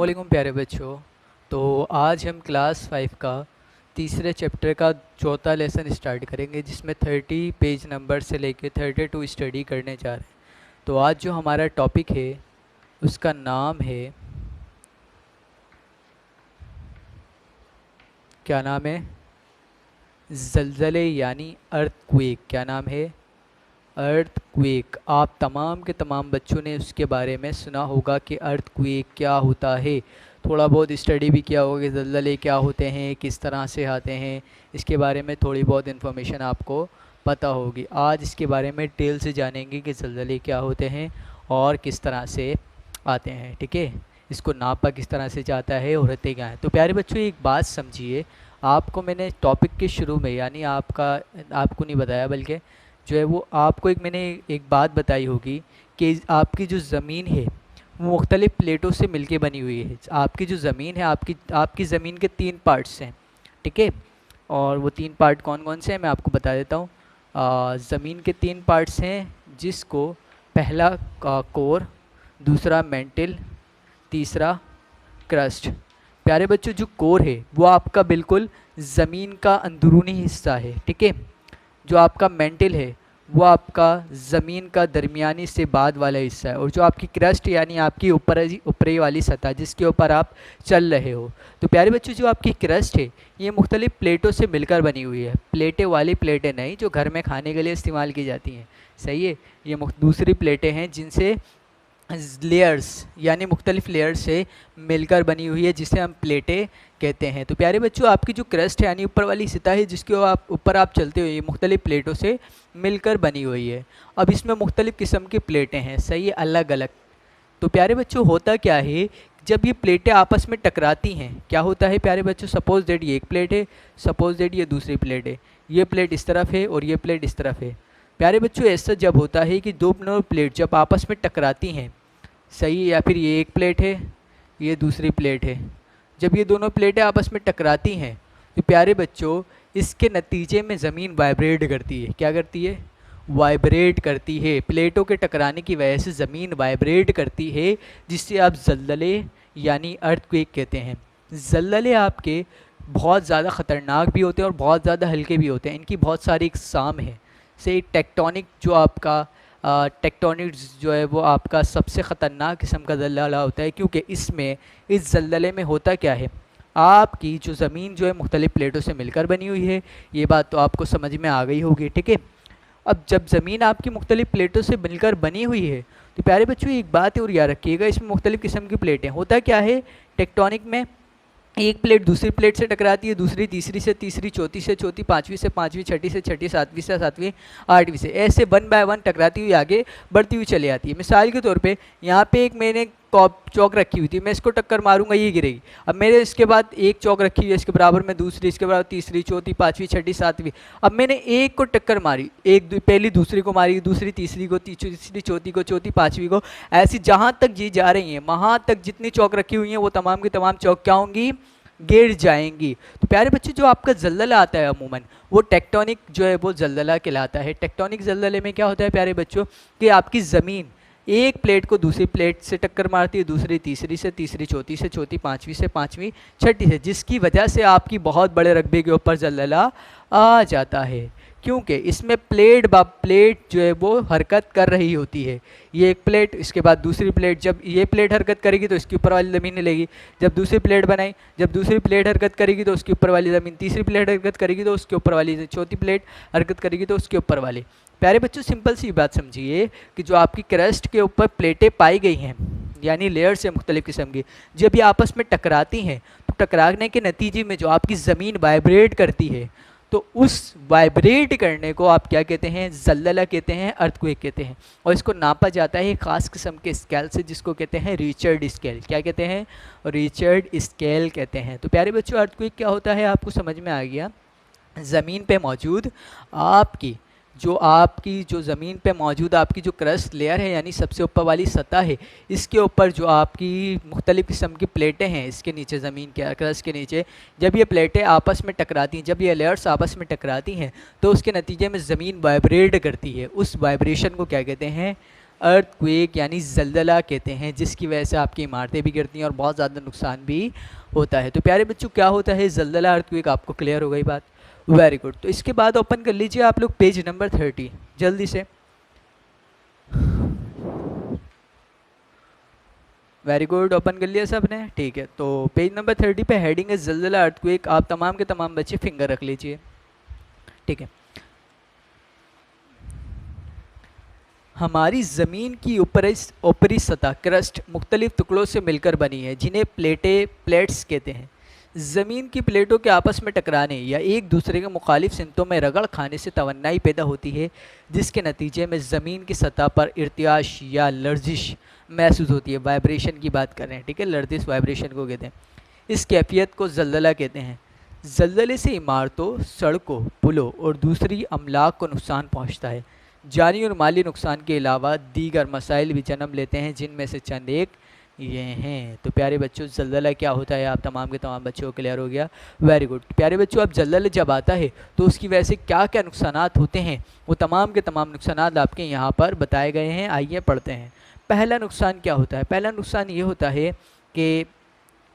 अस्सलामुअलैकुम प्यारे बच्चों। तो आज हम क्लास 5 का तीसरे चैप्टर का चौथा लेसन स्टार्ट करेंगे, जिसमें 30 पेज नंबर से लेके 32 स्टडी करने जा रहे हैं। तो आज जो हमारा टॉपिक है उसका नाम है, क्या नाम है? ज़लज़ले यानी अर्थक्वेक। क्या नाम है? अर्थक्वेक। आप तमाम के तमाम बच्चों ने उसके बारे में सुना होगा कि अर्थक्वेक क्या होता है, थोड़ा बहुत स्टडी भी किया होगा कि ज़लज़ले क्या होते हैं, किस तरह से आते हैं। इसके बारे में थोड़ी बहुत इन्फॉर्मेशन आपको पता होगी। आज इसके बारे में डिटेल से जानेंगे कि ज़लज़ले क्या होते हैं और किस तरह से आते हैं। ठीक है, इसको नापा किस तरह से जाता है और होते क्या हैं। तो प्यारे बच्चों एक बात समझिए, आपको मैंने टॉपिक के शुरू में यानी आपको नहीं बताया, बल्कि जो है वो आपको मैंने एक बात बताई होगी कि आपकी जो ज़मीन है वो मुख्तलिफ़ प्लेटों से मिलके बनी हुई है। आपकी जो ज़मीन है, आपकी ज़मीन के 3 पार्ट्स हैं। ठीक है, और वो 3 पार्ट कौन कौन से हैं मैं आपको बता देता हूँ। ज़मीन के 3 पार्ट्स हैं, जिसको पहला कोर, दूसरा मेंटल, तीसरा क्रस्ट। प्यारे बच्चों जो कोर है वो आपका बिल्कुल ज़मीन का अंदरूनी हिस्सा है। ठीक है, जो आपका मेंटल है वो आपका ज़मीन का दरमियानी से बाद वाला हिस्सा है, और जो आपकी क्रस्ट यानी आपकी ऊपरी वाली सतह जिसके ऊपर आप चल रहे हो। तो प्यारे बच्चों जो आपकी क्रस्ट है ये मुख्तलिफ़ प्लेटों से मिलकर बनी हुई है। प्लेटें वाली प्लेटें नहीं जो घर में खाने के लिए इस्तेमाल की जाती हैं, सही है। ये दूसरी प्लेटें हैं जिनसे लेयर्स यानी मुख्तलिफ़ लेयर्स से मिलकर बनी हुई है, जिसे हम प्लेटें कहते हैं। तो प्यारे बच्चों आपकी जो क्रस्ट है यानी ऊपर वाली सतह है जिसके ऊपर आप चलते हो, ये मुख्तलिफ़ प्लेटों से मिलकर बनी हुई है। अब इसमें मुख्तलिफ़ किस्म की प्लेटें हैं, सही है, अलग अलग। तो प्यारे बच्चों होता क्या है, जब ये प्लेटें आपस में टकराती हैं क्या होता है प्यारे बच्चों, सपोज़ दैट ये एक प्लेट है, सपोज़ दैट ये दूसरी प्लेट है, ये प्लेट इस तरफ है और ये प्लेट इस तरफ है। प्यारे बच्चों ऐसा जब होता है कि दोनों प्लेट जब आपस में टकराती हैं, सही है, या फिर ये एक प्लेट है ये दूसरी प्लेट है, जब ये दोनों प्लेटें आपस में टकराती हैं तो प्यारे बच्चों इसके नतीजे में ज़मीन वाइब्रेट करती है। क्या करती है? वाइब्रेट करती है। प्लेटों के टकराने की वजह से ज़मीन वाइब्रेट करती है, जिससे आप ज़लज़ले यानी अर्थक्वेक कहते हैं। ज़लज़ले आपके बहुत ज़्यादा ख़तरनाक भी होते हैं और बहुत ज़्यादा हल्के भी होते हैं। इनकी बहुत सारी इकसाम है। से टेक्टोनिक जो आपका टेक्टोनिक्स जो है वो आपका सबसे ख़तरनाक किस्म का ज़लज़ला होता है, क्योंकि इस ज़लज़ले में होता क्या है, आपकी जो ज़मीन जो है मुख्तलिफ़ प्लेटों से मिलकर बनी हुई है। ये बात तो आपको समझ में आ गई होगी। ठीक है, अब जब ज़मीन आपकी मुख्तलिफ़ प्लेटों से मिलकर बनी हुई है तो प्यारे बच्चों एक बात और याद रखिएगा, इसमें मुख्तलिफ़ किस्म की प्लेटें। होता क्या है टेक्टोनिक में, एक प्लेट दूसरी प्लेट से टकराती है, दूसरी तीसरी से तीसरी, चौथी से चौथी, पाँचवीं से पाँचवीं, छठी से छठी, सातवीं से सातवीं, आठवीं से, ऐसे 1 बाय 1 टकराती हुई आगे बढ़ती हुई चली आती है। मिसाल के तौर पे यहाँ पे एक मैंने चौक रखी हुई थी, मैं इसको टक्कर मारूंगा ये गिरेगी। अब मेरे इसके बाद एक चौक रखी हुई है, इसके बराबर में दूसरी, इसके बराबर तीसरी, चौथी, पाँचवीं, छठी, सातवीं। अब मैंने एक को टक्कर मारी, पहली दूसरी को मारी, दूसरी तीसरी को, तीसरी चौथी को, चौथी पाँचवीं को, ऐसी जहाँ तक जी जा रही हैं वहाँ तक जितनी चौक रखी हुई हैं वो तमाम की तमाम चौक क्या होंगी, गिर जाएंगी। तो प्यारे बच्चे जो आपका ज़लज़ला आता है अमूमन वो टेक्टोनिक जो है वो ज़लज़ला कहलाता है। टेक्टोनिक ज़लज़ले में क्या होता है प्यारे बच्चों कि आपकी ज़मीन एक प्लेट को दूसरी प्लेट से टक्कर मारती है, दूसरी तीसरी से, तीसरी चौथी से, चौथी पाँचवीं से, पाँचवीं छठी से, जिसकी वजह से आपकी बहुत बड़े रकबे के ऊपर ज़लज़ला आ जाता है, क्योंकि इसमें प्लेट ब प्लेट जो है वो हरकत कर रही होती है। ये एक प्लेट, इसके बाद दूसरी प्लेट, जब ये प्लेट हरकत करेगी तो इसके ऊपर वाली ज़मीन हिलेगी। जब दूसरी प्लेट बनाई, जब दूसरी प्लेट हरकत करेगी तो उसके ऊपर वाली ज़मीन, तीसरी प्लेट हरकत करेगी तो उसके ऊपर वाली, चौथी प्लेट हरकत करेगी तो उसके ऊपर वाली। प्यारे बच्चों सिंपल सी बात समझिए कि जो आपकी क्रस्ट के ऊपर प्लेटें पाई गई हैं यानी लेयर्स है मुख्तलिफ़ किस्म की, जब ये आपस में टकराती हैं तो टकराने के नतीजे में जो आपकी ज़मीन वाइब्रेट करती है, तो उस वाइब्रेट करने को आप क्या कहते हैं, ज़लज़ला कहते हैं, अर्थक्वेक कहते हैं। और इसको नापा जाता है एक ख़ास किस्म के स्केल से जिसको कहते हैं रिचर्ड स्केल। क्या कहते हैं? रिचर्ड स्केल कहते हैं। तो प्यारे बच्चों अर्थक्वेक क्या होता है आपको समझ में आ गया। ज़मीन पे मौजूद आपकी जो ज़मीन पे मौजूद आपकी जो क्रस्ट लेयर है यानी सबसे ऊपर वाली सतह है, इसके ऊपर जो आपकी मुख्तलिफ़ किस्म की प्लेटें हैं, इसके नीचे ज़मीन के क्रस्ट के नीचे जब ये प्लेटें आपस में टकराती हैं, जब ये लेयर्स आपस में टकराती हैं तो उसके नतीजे में ज़मीन वाइब्रेट करती है। उस वाइब्रेशन को क्या कहते हैं? अर्थक्वेक यानी ज़लज़ला कहते हैं, जिसकी वजह से आपकी इमारतें भी गिरती हैं और बहुत ज़्यादा नुकसान भी होता है। तो प्यारे बच्चों क्या होता है ज़लज़ला, अर्थक्वेक, आपको क्लियर हो गई बात? Very good. तो इसके बाद ओपन कर लीजिए आप लोग पेज नंबर 30 जल्दी से। वेरी गुड, ओपन कर लिया सब ने? ठीक है, तो पेज नंबर 30 पे हेडिंग है ज़लज़ला अर्थक्वेक। आप तमाम के तमाम बच्चे फिंगर रख लीजिए, ठीक है। हमारी ज़मीन की ऊपरी सतह क्रस्ट मुख्तलिफ टुकड़ों से मिलकर बनी है, जिन्हें प्लेट्स कहते हैं। ज़मीन की प्लेटों के आपस में टकराने या एक दूसरे के मुखालिफ सिमतों में रगड़ खाने से तवन्नाई पैदा होती है, जिसके नतीजे में ज़मीन की सतह पर इर्तियाश या लर्जिश महसूस होती है। वाइब्रेशन की बात कर रहे हैं, ठीक है, लर्जिश वाइब्रेशन को कहते हैं। इस कैफियत को ज़लज़ला कहते हैं। ज़लज़ले से इमारतों, सड़कों, पुलों और दूसरी अमलाक को नुकसान पहुँचता है। जानी और माली नुकसान के अलावा दीगर मसाइल भी जन्म लेते हैं, जिनमें से चंद एक ये हैं। तो प्यारे बच्चों ज़लज़ला क्या होता है आप तमाम के तमाम बच्चों को क्लियर हो गया? Very good. प्यारे बच्चों अब ज़लज़ला जब आता है तो उसकी वजह से क्या क्या नुकसानात होते हैं, वो तमाम के तमाम नुकसानात आपके यहाँ पर बताए गए हैं। आइए पढ़ते हैं। पहला नुकसान क्या होता है? पहला नुकसान ये होता है कि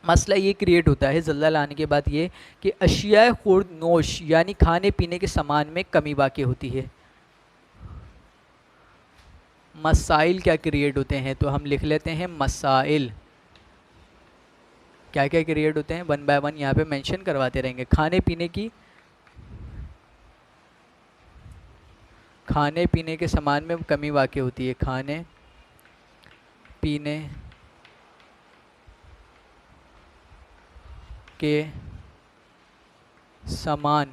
मसला ये क्रिएट होता है ज़लज़ला आने के बाद ये कि अशियाए खुर्द नोश यानी खाने पीने के सामान में कमी वाक़ई होती है। मसाइल क्या क्रिएट होते हैं, तो हम लिख लेते हैं मसाइल क्या क्या क्रिएट होते हैं, वन बाय वन यहाँ पे मेंशन करवाते रहेंगे। खाने पीने के सामान में कमी वाक़ई होती है। खाने पीने के सामान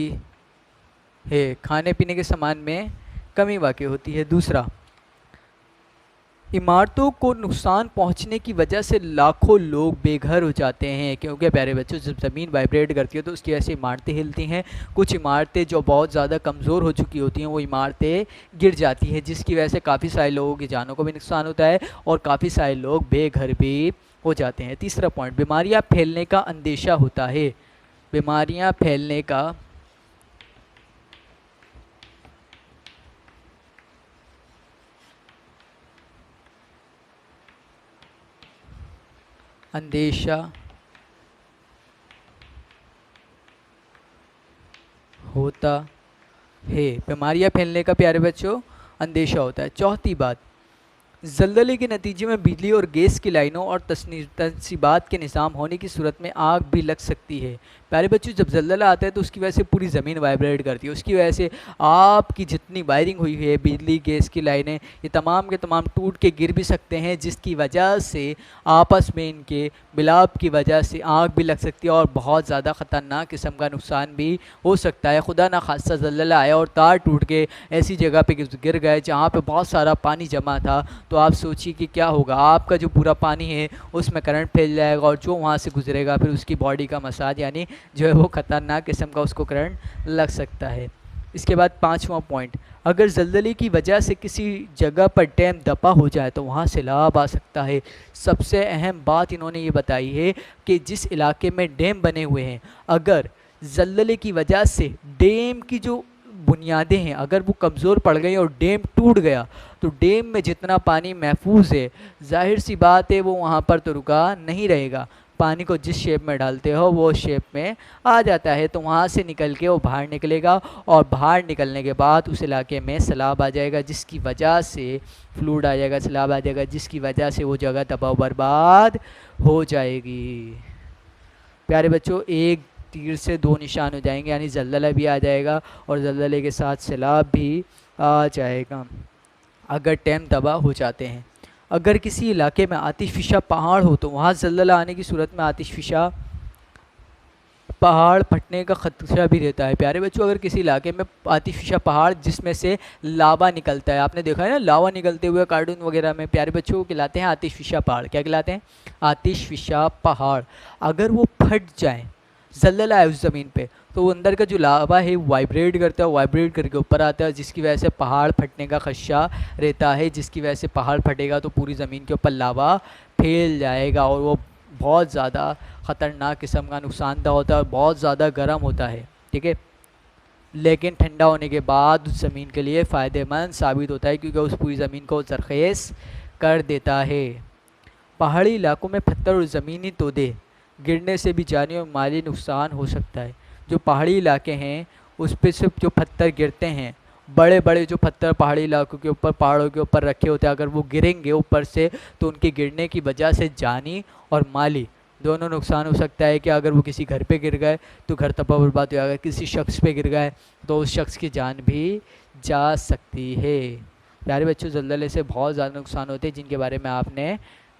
में कमी वाक़ई होती है। खाने पीने के सामान में कमी वाक़ई होती है। दूसरा, इमारतों को नुकसान पहुंचने की वजह से लाखों लोग बेघर हो जाते हैं, क्योंकि प्यारे बच्चों जब ज़मीन वाइब्रेट करती है तो उसकी वजह से इमारतें हिलती हैं। कुछ इमारतें जो बहुत ज़्यादा कमज़ोर हो चुकी होती हैं वो इमारतें गिर जाती हैं, जिसकी वजह से काफ़ी सारे लोगों की जानों को भी नुकसान होता है और काफ़ी सारे लोग बेघर भी हो जाते हैं। तीसरा पॉइंट, बीमारियाँ फैलने का अंदेशा होता है। बीमारियाँ फैलने का अंदेशा होता है। बीमारियाँ फैलने का प्यारे बच्चों अंदेशा होता है। चौथी बात, ज़लज़ले के नतीजे में बिजली और गैस की लाइनों और तनसीबात के निज़ाम होने की सूरत में आग भी लग सकती है। प्यारे बच्चों जब ज़लज़ला आता है तो उसकी वजह से पूरी ज़मीन वाइब्रेट करती है। उसकी वजह से आपकी जितनी वायरिंग हुई है, बिजली गैस की लाइनें, ये तमाम के तमाम टूट के गिर भी सकते हैं, जिसकी वजह से आपस में इनके मिलाप की वजह से आग भी लग सकती है और बहुत ज़्यादा ख़तरनाक किस्म का नुकसान भी हो सकता है। खुदा ना खास्ता ज़लज़ला आया और तार टूट के ऐसी जगह पे गिर गए जहाँ पे बहुत सारा पानी जमा था, तो आप सोचिए कि क्या होगा। आपका जो पूरा पानी है उसमें करंट फैल जाएगा और जो वहाँ से गुजरेगा फिर उसकी बॉडी का मसाज यानी जो है वो ख़तरनाक किस्म का उसको करंट लग सकता है। इसके बाद पाँचवा पॉइंट, अगर ज़लज़ले की वजह से किसी जगह पर डैम दबा हो जाए तो वहाँ सैलाब आ सकता है। सबसे अहम बात इन्होंने ये बताई है कि जिस इलाके में डैम बने हुए हैं, अगर ज़लज़ले की वजह से डैम की जो बुनियादें हैं अगर वो कमज़ोर पड़ गई और डैम टूट गया तो डैम में जितना पानी महफूज है, जाहिर सी बात है वो वहाँ पर तो रुका नहीं रहेगा। पानी को जिस शेप में डालते हो वो शेप में आ जाता है, तो वहाँ से निकल के वो बाहर निकलेगा और बाहर निकलने के बाद उस इलाके में सैलाब आ जाएगा, जिसकी वजह से फ्लूड आ जाएगा, सैलाब आ जाएगा, जिसकी वजह से वो जगह तबाह बर्बाद हो जाएगी। प्यारे बच्चों एक तीर से दो निशान हो जाएंगे, यानी ज़लज़ला भी आ जाएगा और ज़लज़ले के साथ सैलाब भी आ जाएगा अगर डैम तबाह हो जाते हैं। अगर किसी इलाके में आतिशफ़िशा पहाड़ हो तो वहाँ ज़लज़ला आने की सूरत में आतिशफ़िशा पहाड़ फटने का ख़तरा भी रहता है। प्यारे बच्चों अगर किसी इलाके में आतिशफ़िशा पहाड़ जिसमें से लावा निकलता है, आपने देखा है ना लावा निकलते हुए कार्टून वगैरह में, प्यारे बच्चों को कहलाते हैं आतिशफ़िशा पहाड़। क्या कहलाते हैं? आतिशफ़िशा पहाड़। अगर वो फट जाए, ज़लज़ला है उस ज़मीन पे, तो वो अंदर का जो लावा है वाइब्रेट करता है, वाइब्रेट करके ऊपर आता है, जिसकी वजह से पहाड़ फटने का खदशा रहता है, जिसकी वजह से पहाड़ फटेगा तो पूरी ज़मीन के ऊपर लावा फैल जाएगा और वो बहुत ज़्यादा ख़तरनाक किस्म का नुकसानदा होता है और बहुत ज़्यादा गर्म होता है, ठीक है। लेकिन ठंडा होने के बाद उस ज़मीन के लिए फ़ायदेमंद साबित होता है क्योंकि उस पूरी ज़मीन को ज़रख़ेज़ कर देता है। पहाड़ी इलाकों में पत्थर और ज़मीनी तोदे गिरने से भी जानी और माली नुकसान हो सकता है। जो पहाड़ी इलाके हैं उस पे से जो पत्थर गिरते हैं, बड़े बड़े जो पत्थर पहाड़ी इलाकों के ऊपर, पहाड़ों के ऊपर रखे होते हैं, अगर वो गिरेंगे ऊपर से तो उनके गिरने की वजह से जानी और माली दोनों नुकसान हो सकता है। कि अगर वो किसी घर पे गिर गए तो घर तबाह बर्बाद हो जाएगा, किसी शख्स पे गिर गए तो उस शख्स की जान भी जा सकती है। प्यारे बच्चों, ज़लज़ले से बहुत ज़्यादा नुकसान होते हैं जिनके बारे में आपने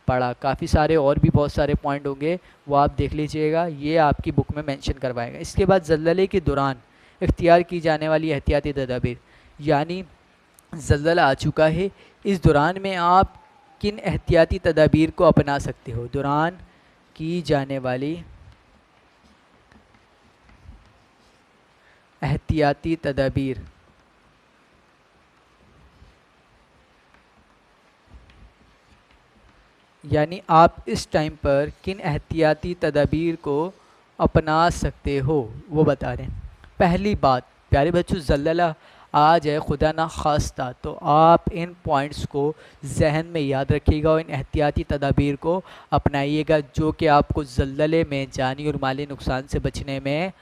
पढ़ा। काफ़ी सारे और भी बहुत सारे पॉइंट होंगे, वो आप देख लीजिएगा, ये आपकी बुक में मेंशन करवाएगा। इसके बाद ज़लज़ले के दौरान इख्तियार की जाने वाली एहतियाती तदाबीर, यानी ज़लज़ला आ चुका है, इस दौरान में आप किन एहतियाती तदाबीर को अपना सकते हो। दौरान की जाने वाली एहतियाती तदाबीर, यानी आप इस टाइम पर किन एहतियाती तदाबीर को अपना सकते हो, वो बता रहे हैं। पहली बात प्यारे बच्चों, ज़लज़ला आ जाए खुदा ना खास्ता तो आप इन पॉइंट्स को जहन में याद रखिएगा और इन एहतियाती तदाबीर को अपनाइएगा जो कि आपको ज़लज़ले में जानी और माली नुकसान से बचने में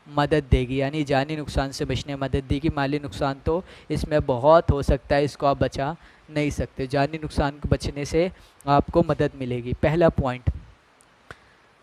मदद देगी। यानी जानी नुकसान से बचने में मदद देगी, माली नुकसान तो इसमें बहुत हो सकता है, इसको आप बचा नहीं सकते। जानी नुकसान को बचने से आपको मदद मिलेगी। पहला पॉइंट,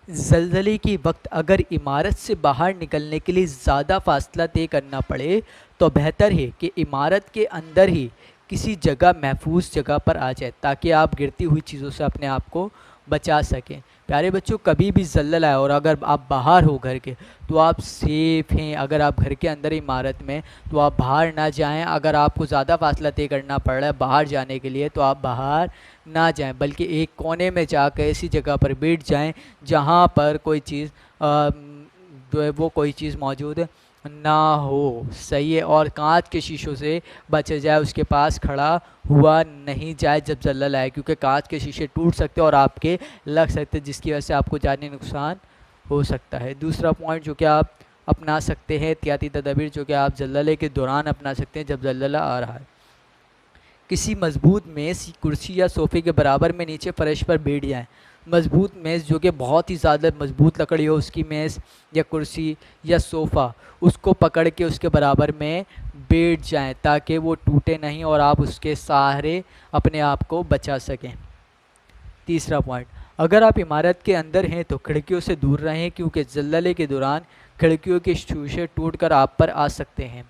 ज़लज़ले के वक्त अगर इमारत से बाहर निकलने के लिए ज़्यादा फासला तय करना पड़े तो बेहतर है कि इमारत के अंदर ही किसी जगह, महफूज जगह पर आ जाए ताकि आप गिरती हुई चीज़ों से अपने आप को बचा सकें। प्यारे बच्चों, कभी भी ज़लज़ला आए और अगर आप बाहर हो घर के तो आप सेफ़ हैं। अगर आप घर के अंदर इमारत में तो आप बाहर ना जाएं। अगर आपको ज़्यादा फासला तय करना पड़ रहा है बाहर जाने के लिए तो आप बाहर ना जाएं, बल्कि एक कोने में जाकर ऐसी जगह पर बैठ जाएं जहां पर कोई चीज़ जो है वो कोई चीज़ मौजूद ना हो। सही है। और कांच के शीशों से बचा जाए, उसके पास खड़ा हुआ नहीं जाए जब ज़लज़ला आए, क्योंकि कांच के शीशे टूट सकते हैं और आपके लग सकते हैं जिसकी वजह से आपको जानी नुकसान हो सकता है। दूसरा पॉइंट जो कि आप अपना सकते हैं, एहतियाती तदाबीर जो कि आप ज़लज़ले के दौरान अपना सकते हैं जब ज़लज़ला आ रहा है। किसी मजबूत मेज़, कुर्सी या सोफ़े के बराबर में नीचे फर्श पर बैठ जाएं। मजबूत मेज़ जो कि बहुत ही ज़्यादा मजबूत लकड़ी हो, उसकी मेज़ या कुर्सी या सोफ़ा, उसको पकड़ के उसके बराबर में बैठ जाएं ताकि वो टूटे नहीं और आप उसके सहारे अपने आप को बचा सकें। तीसरा पॉइंट, अगर आप इमारत के अंदर हैं तो खिड़कियों से दूर रहें क्योंकि ज़लज़ले के दौरान खिड़कियों के शीशे टूटकर आप पर आ सकते हैं।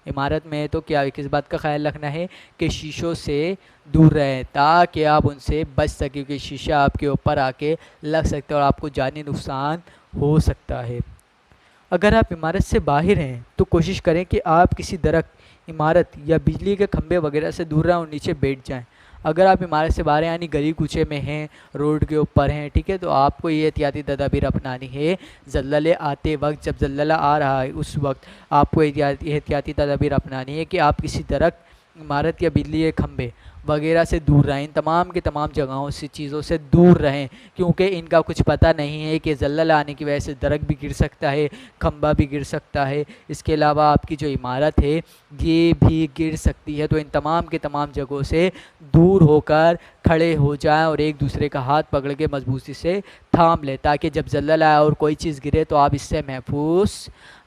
इमारत में तो क्या किस बात का ख्याल रखना है कि शीशों से दूर रहें ताकि आप उनसे बच सकें, क्योंकि शीशा आपके ऊपर आके लग सकता है और आपको जानी नुकसान हो सकता है। अगर आप इमारत से बाहर हैं तो कोशिश करें कि आप किसी दरख्त, इमारत या बिजली के खंभे वगैरह से दूर रहें और नीचे बैठ जाएं। अगर आप इमारत से बाहर यानी गली कूचे में हैं, रोड के ऊपर हैं, ठीक है, तो आपको ये एहतियाती तदाबीर अपनानी है। ज़लज़ले आते वक्त, जब ज़लज़ला आ रहा है उस वक्त आपको एहतियाती तदाबीर अपनानी है कि आप किसी दरख्त, इमारत या बिजली के खंभे वगैरह से दूर रहें। तमाम के तमाम जगहों से, चीज़ों से दूर रहें, क्योंकि इनका कुछ पता नहीं है कि ज़लज़ला आने की वजह से दरख्त भी गिर सकता है, खंभा भी गिर सकता है, इसके अलावा आपकी जो इमारत है ये भी गिर सकती है। तो इन तमाम के तमाम जगहों से दूर होकर खड़े हो जाएं और एक दूसरे का हाथ पकड़ के मजबूती से थाम लें ताकि जब ज़लज़ला आए और कोई चीज़ गिरे तो आप इससे महफूज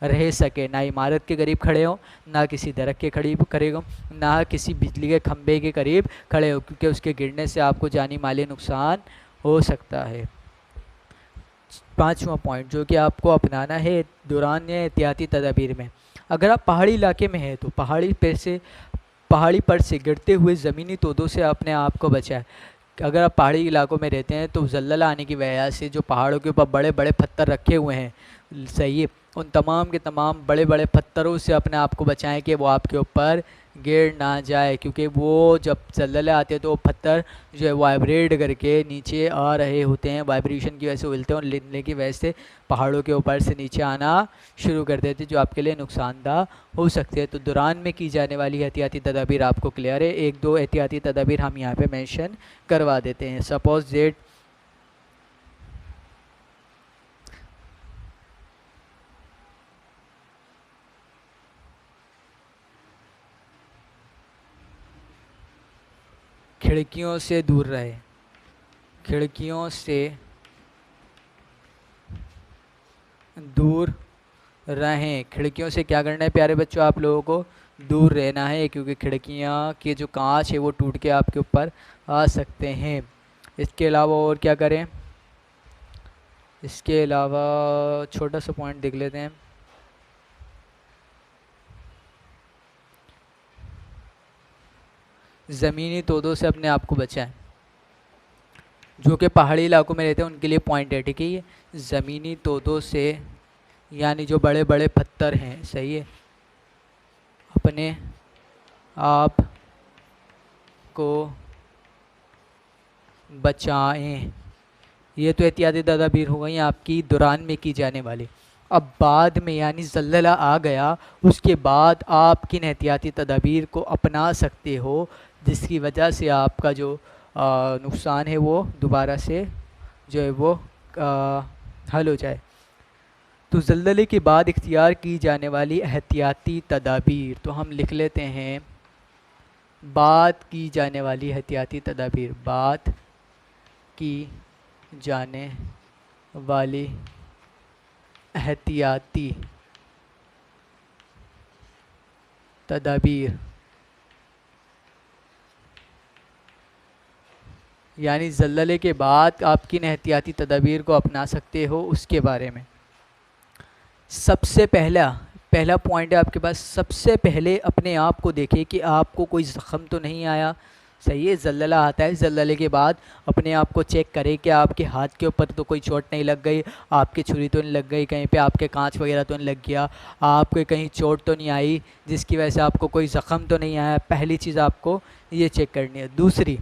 रह सके। ना इमारत के करीब खड़े हो, ना किसी दरख्त के करीब खड़े हो, ना किसी बिजली के खंभे के करीब खड़े हो, क्योंकि उसके गिरने से आपको जानी माली नुकसान हो सकता है। पाँचवा पॉइंट जो कि आपको अपनाना है दौरान एहतियाती तदाबीर में, अगर आप पहाड़ी इलाके में हैं तो पहाड़ी पर से गिरते हुए ज़मीनी तोदों से अपने आप को बचाएं। अगर आप पहाड़ी इलाकों में रहते हैं तो ज़लज़ला आने की वजह से जो पहाड़ों के ऊपर बड़े बड़े पत्थर रखे हुए हैं, सही है, उन तमाम के तमाम बड़े बड़े पत्थरों से अपने आप को बचाएं कि वो आपके ऊपर गिर ना जाए, क्योंकि वो जब ज़लज़ले आते हैं तो वो पत्थर जो है वाइब्रेट करके नीचे आ रहे होते हैं, वाइब्रेशन की वजह से उलते हैं और हिलने की वजह से पहाड़ों के ऊपर से नीचे आना शुरू कर देते हैं, जो आपके लिए नुकसानदा हो सकते हैं। तो दौरान में की जाने वाली एहतियाती तदाबीर आपको क्लियर है। एक दो एहतियाती तदाबीर हम यहाँ पे मेंशन करवा देते हैं। सपोज दैट खिड़कियों से दूर रहे, खिड़कियों से दूर रहें। खिड़कियों से क्या करना है प्यारे बच्चों, आप लोगों को दूर रहना है, क्योंकि खिड़कियाँ के जो कांच है वो टूट के आपके ऊपर आ सकते हैं। इसके अलावा और क्या करें, इसके अलावा छोटा सा पॉइंट देख लेते हैं। ज़मीनी तोदों से अपने आप को बचाएं। जो कि पहाड़ी इलाकों में रहते हैं उनके लिए पॉइंट है, ठीक है। ये ज़मीनी तोदों से यानी जो बड़े बड़े पत्थर हैं, सही है, अपने आप को बचाएं। ये तो एहतियाती तदाबीर हो गई आपकी दौरान में की जाने वाली। अब बाद में यानी ज़ल्ज़ला आ गया, उसके बाद आप किन एहतियाती तदाबीर को अपना सकते हो जिसकी वजह से आपका जो नुकसान है वो दोबारा से जो है वो हल हो जाए। तो ज़ल्ज़ले के बाद इख्तियार की जाने वाली एहतियाती तदाबीर, तो हम लिख लेते हैं बात की जाने वाली एहतियाती तदाबीर, बात की जाने वाली एहतियाती तदाबीर, यानी ज़ल्ज़ले के बाद आप किन एहतियाती तदाबीर को अपना सकते हो उसके बारे में। सबसे पहला पॉइंट है आपके पास, सबसे पहले अपने आप को देखें कि आपको कोई ज़ख़म तो नहीं आया, सही है। ज़ल्ज़ला आता है, ज़ल्ज़ले के बाद अपने आप को चेक करें कि आपके हाथ के ऊपर तो कोई चोट नहीं लग गई, आपकी छुरी तो नहीं लग गई, कहीं पे आपके कांच वगैरह तो नहीं लग गया, आपके कहीं चोट तो नहीं आई जिसकी वजह से आपको कोई ज़ख़म तो नहीं आया। पहली चीज़ आपको ये चेक करनी है। दूसरी,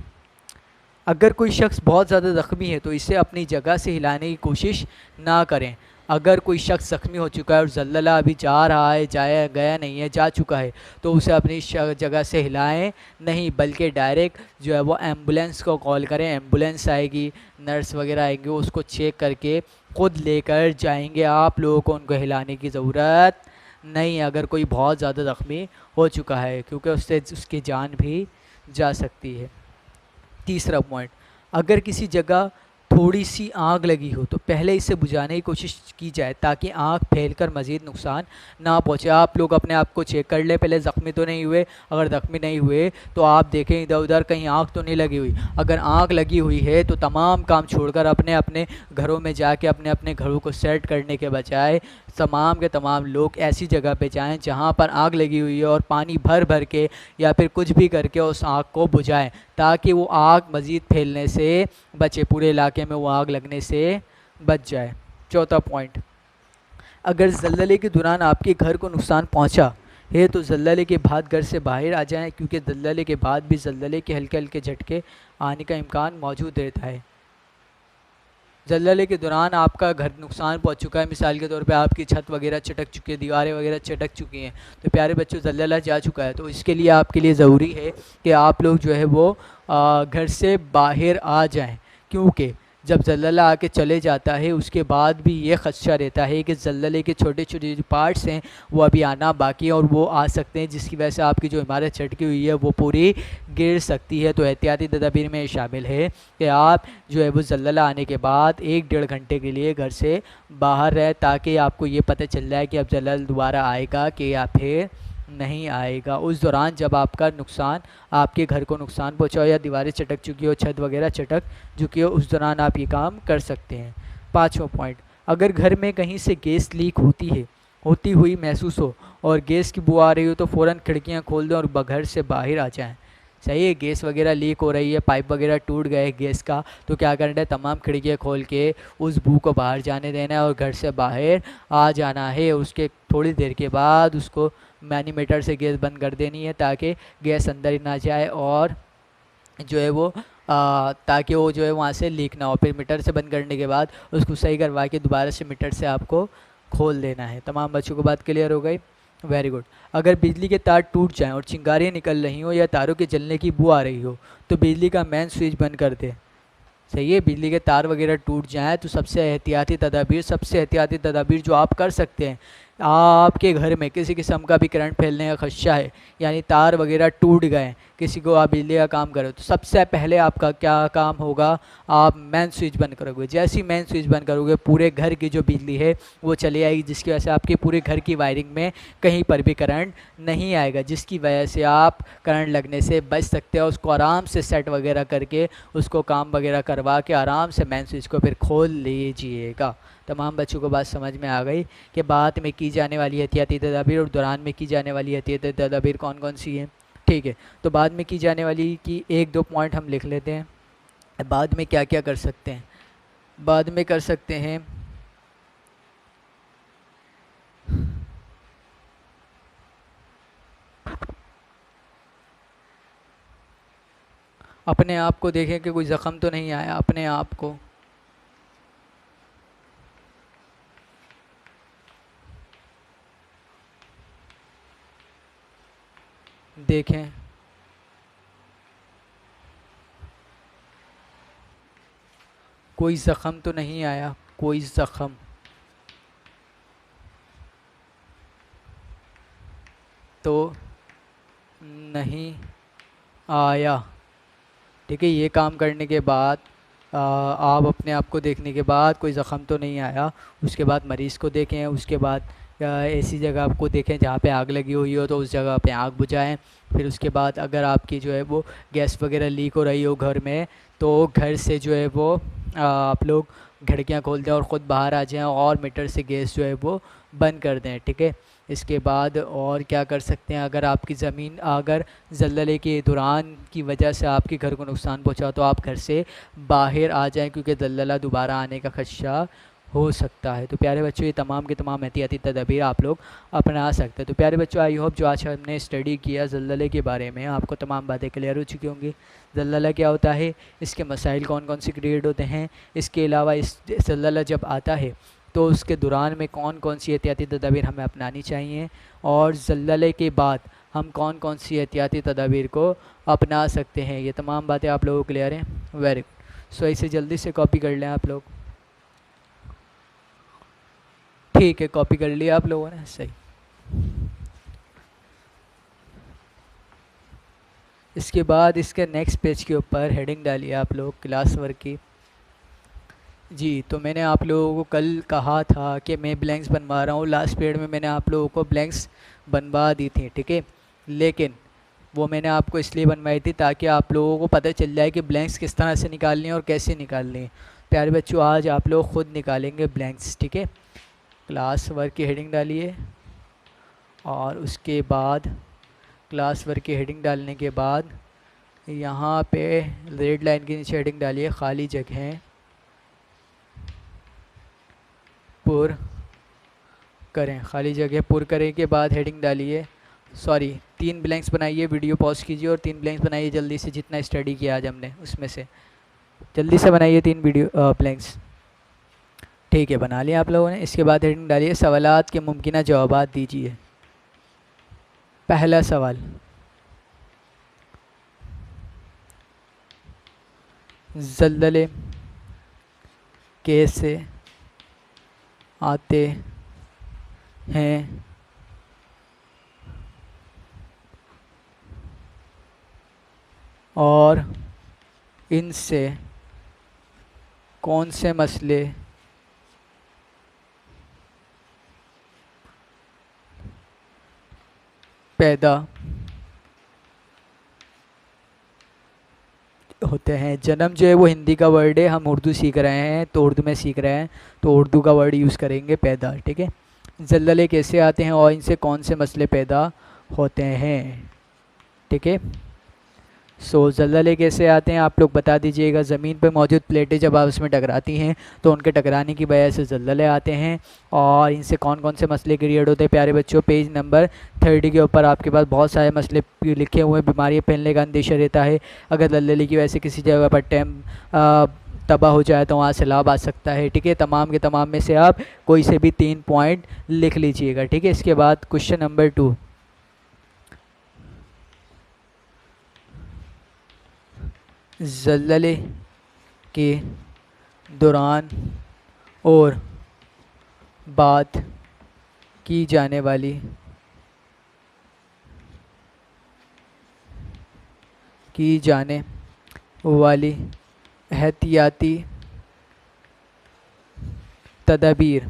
अगर कोई शख्स बहुत ज़्यादा ज़ख्मी है तो इसे अपनी जगह से हिलाने की कोशिश ना करें। अगर कोई शख्स ज़ख्मी हो चुका है और ज़ल्ज़ला अभी जा रहा है, जाया गया नहीं है, जा चुका है, तो उसे अपनी जगह से हिलाएं नहीं, बल्कि डायरेक्ट जो है वो एम्बुलेंस को कॉल करें। एम्बुलेंस आएगी, नर्स वगैरह आएंगे, उसको चेक करके ख़ुद लेकर जाएंगे। आप लोगों को उनको हिलाने की ज़रूरत नहीं है अगर कोई बहुत ज़्यादा ज़ख्मी हो चुका है, क्योंकि उससे उसकी जान भी जा सकती है। तीसरा पॉइंट, अगर किसी जगह थोड़ी सी आग लगी हो तो पहले इसे बुझाने की कोशिश की जाए ताकि आग फैलकर मज़ीद नुकसान ना पहुंचे। आप लोग अपने आप को चेक कर ले पहले, ज़ख्मी तो नहीं हुए। अगर ज़ख्मी नहीं हुए तो आप देखें इधर उधर कहीं आग तो नहीं लगी हुई। अगर आग लगी हुई है तो तमाम काम छोड़कर अपने अपने घरों में जाके अपने अपने घरों को सेट करने के बजाय तमाम के तमाम लोग ऐसी जगह पे जाएं जहां पर आग लगी हुई है और पानी भर भर के या फिर कुछ भी करके उस आग को बुझाएं ताकि वो आग मज़ीद फैलने से बचे, पूरे इलाके में वो आग लगने से बच जाए। चौथा पॉइंट, अगर ज़ल्ज़ले के दौरान आपके घर को नुकसान पहुंचा है तो ज़ल्ज़ले के बाद घर से बाहर आ जाएं, क्योंकि ज़ल्ज़ले के बाद भी ज़ल्ज़ले के हल्के हल्के झटके आने का इम्कान मौजूद रहता है। ज़ल्ज़ले के दौरान आपका घर नुकसान पहुंच चुका है, मिसाल के तौर पे आपकी छत वगैरह चटक चुकी है, दीवारें वगैरह चटक चुकी हैं, तो प्यारे बच्चों ज़ल्ज़ला जा चुका है, तो इसके लिए आपके लिए ज़रूरी है कि आप लोग जो है वो घर से बाहर आ जाएं, क्योंकि जब ज़ल्ज़ला आके चले जाता है उसके बाद भी ये ख़दशा रहता है कि ज़ल्ज़ले के छोटे छोटे जो पार्ट्स हैं वो अभी आना बाकी है और वो आ सकते हैं, जिसकी वजह से आपकी जो इमारत चटकी हुई है वो पूरी गिर सकती है। तो एहतियाती तदाबीर में शामिल है कि आप जो है वो ज़ल्ज़ला आने के बाद 1-1.5 घंटे के लिए घर से बाहर रहे ताकि आपको ये पता चल जाए कि अब ज़ल्ज़ला दोबारा आएगा कि या फिर नहीं आएगा। उस दौरान जब आपका नुकसान, आपके घर को नुकसान पहुंचा हो या दीवारें चटक चुकी हो, छत वगैरह चटक चुकी हो, उस दौरान आप ये काम कर सकते हैं। पाँचवा पॉइंट, अगर घर में कहीं से गैस लीक होती हुई महसूस हो और गैस की बू आ रही हो तो फ़ौरन खिड़कियां खोल दें और घर से बाहर आ जाएं। सही है, गैस वगैरह लीक हो रही है, पाइप वगैरह टूट गए गैस का, तो क्या करना है, तमाम खिड़कियाँ खोल के उस बू को बाहर जाने देना है और घर से बाहर आ जाना है। उसके थोड़ी देर के बाद उसको मैनीमीटर से गैस बंद कर देनी है ताकि गैस अंदर ही ना जाए और जो है वो ताकि वो जो है वहाँ से लीक ना हो। फिर मीटर से बंद करने के बाद उसको सही करवा के दोबारा से मीटर से आपको खोल देना है। तमाम बच्चों को बात क्लियर हो गई? Very good. अगर बिजली के तार टूट जाएं और चिंगारियाँ निकल रही हो या तारों के जलने की बू आ रही हो तो बिजली का मेन स्विच बंद कर दे। सही है, बिजली के तार वगैरह टूट जाएँ तो सबसे एहतियाती तदाबीर जो आप कर सकते हैं आपके घर में किसी किस्म का भी करंट फैलने का खदशा है, यानी तार वगैरह टूट गए, किसी को आप बिजली का काम करो, तो सबसे पहले आपका क्या काम होगा, आप मेन स्विच बंद करोगे। जैसे ही मेन स्विच बंद करोगे पूरे घर की जो बिजली है वो चली आएगी, जिसकी वजह से आपके पूरे घर की वायरिंग में कहीं पर भी करंट नहीं आएगा, जिसकी वजह से आप करंट लगने से बच सकते हो। उसको आराम से सेट वगैरह करके उसको काम वगैरह करवा के आराम से मेन स्विच को फिर खोल लीजिएगा। तमाम बच्चों को बात समझ में आ गई कि बाद में की जाने वाली एहतियाती तदाबीर और दौरान में की जाने वाली एहतियाती तदाबीर कौन कौन सी हैं। ठीक है, तो बाद में की जाने वाली की एक दो पॉइंट हम लिख लेते हैं। बाद में क्या क्या कर सकते हैं, बाद में कर सकते हैं अपने आप को देखें कि कोई ज़ख़म तो नहीं आया, अपने आप को देखें, कोई ज़ख़म तो नहीं आया, कोई ज़ख़म तो नहीं आया। ठीक है, ये काम करने के बाद आप अपने आप को देखने के बाद कोई ज़ख़म तो नहीं आया, उसके बाद मरीज़ को देखें, उसके बाद ऐसी जगह आपको देखें जहाँ पे आग लगी हुई हो तो उस जगह पे आग बुझाएं। फिर उसके बाद अगर आपकी जो है वो गैस वगैरह लीक हो रही हो घर में, तो घर से जो है वो आप लोग खिड़कियाँ खोल दें और ख़ुद बाहर आ जाएं और मीटर से गैस जो है वो बंद कर दें। ठीक है, इसके बाद और क्या कर सकते हैं, अगर आपकी ज़मीन अगर ज़लज़ले के दौरान की वजह से आपके घर को नुकसान पहुंचा तो आप घर से बाहर आ जाएं, क्योंकि ज़लज़ला दोबारा आने का खदशा हो सकता है। तो प्यारे बच्चों, ये तमाम के तमाम एहतियाती तदबीर आप लोग अपना सकते हैं। तो प्यारे बच्चों, आई होप जो आज हमने स्टडी किया ज़लज़ले के बारे में आपको तमाम बातें क्लियर हो चुकी होंगी। ज़लज़ला क्या होता है, इसके मसाइल कौन कौन से क्रिएट होते हैं, इसके अलावा इस ज़लज़ला जब आता है तो उसके दौरान में कौन कौन सी एहतियाती तदाबीर हमें अपनानी चाहिए, और ज़लज़ले के बाद हम कौन कौन सी एहतियाती तदाबीर को अपना सकते हैं, ये तमाम बातें आप लोगों को क्लियर हैं। Very good. सो इसे जल्दी से कॉपी कर लें आप लोग। ठीक है, कॉपी कर लिया आप लोगों ने, सही। इसके बाद इसके नेक्स्ट पेज के ऊपर हेडिंग डालिए आप लोग क्लास वर्क की। जी, तो मैंने आप लोगों को कल कहा था कि मैं ब्लैंक्स बनवा रहा हूँ, लास्ट पीरियड में मैंने आप लोगों को ब्लैंक्स बनवा दी थी। ठीक है, लेकिन वो मैंने आपको इसलिए बनवाई थी ताकि आप लोगों को पता चल जाए कि ब्लैंक्स किस तरह से निकालनी है और कैसे निकालनी है। प्यारे बच्चों, आज आप लोग ख़ुद निकालेंगे ब्लैंक्स। ठीक है, क्लास वर्क की हेडिंग डालिए और उसके बाद क्लास वर्क की हेडिंग डालने के बाद यहाँ पे रेड लाइन के नीचे हेडिंग डालिए खाली जगह पुर करें। खाली जगह पुर करें के बाद हेडिंग डालिए, सॉरी 3 ब्लैंक्स बनाइए, वीडियो पॉज कीजिए और 3 ब्लैंक्स बनाइए जल्दी से, जितना स्टडी किया आज हमने उसमें से जल्दी से बनाइए 3 वीडियो ब्लैंक्स। ठीक है, बना लिया आप लोगों ने। इसके बाद हेडिंग डालिए सवालात के मुमकिन जवाबात दीजिए। पहला सवाल, ज़लज़ले कैसे आते हैं और इनसे कौन से मसले पैदा होते हैं। जन्म जो है वो हिंदी का वर्ड है, हम उर्दू सीख रहे हैं तो उर्दू में सीख रहे हैं तो उर्दू का वर्ड यूज़ करेंगे पैदा। ठीक है, ज़लज़ले कैसे आते हैं और इनसे कौन से मसले पैदा होते हैं। ठीक है, ज़लज़ले कैसे आते हैं आप लोग बता दीजिएगा। ज़मीन पर मौजूद प्लेटें जब आपस में टकराती हैं तो उनके टकराने की वजह से ज़लज़ले आते हैं, और इनसे कौन कौन से मसले क्रिएट होते हैं। प्यारे बच्चों, पेज नंबर 30 के ऊपर आपके पास बहुत सारे मसले लिखे हुए हैं। बीमारी फैलने का अंदेशा रहता है, अगर ज़लज़ले की वजह से किसी जगह पर तबाह हो जाए तो वहाँ से लाभ आ सकता है। ठीक है, तमाम के तमाम में से आप कोई से भी 3 पॉइंट लिख लीजिएगा। ठीक है, इसके बाद क्वेश्चन नंबर 2, ज़लज़ले के दौरान और बाद की जाने वाली एहतियाती तदाबीर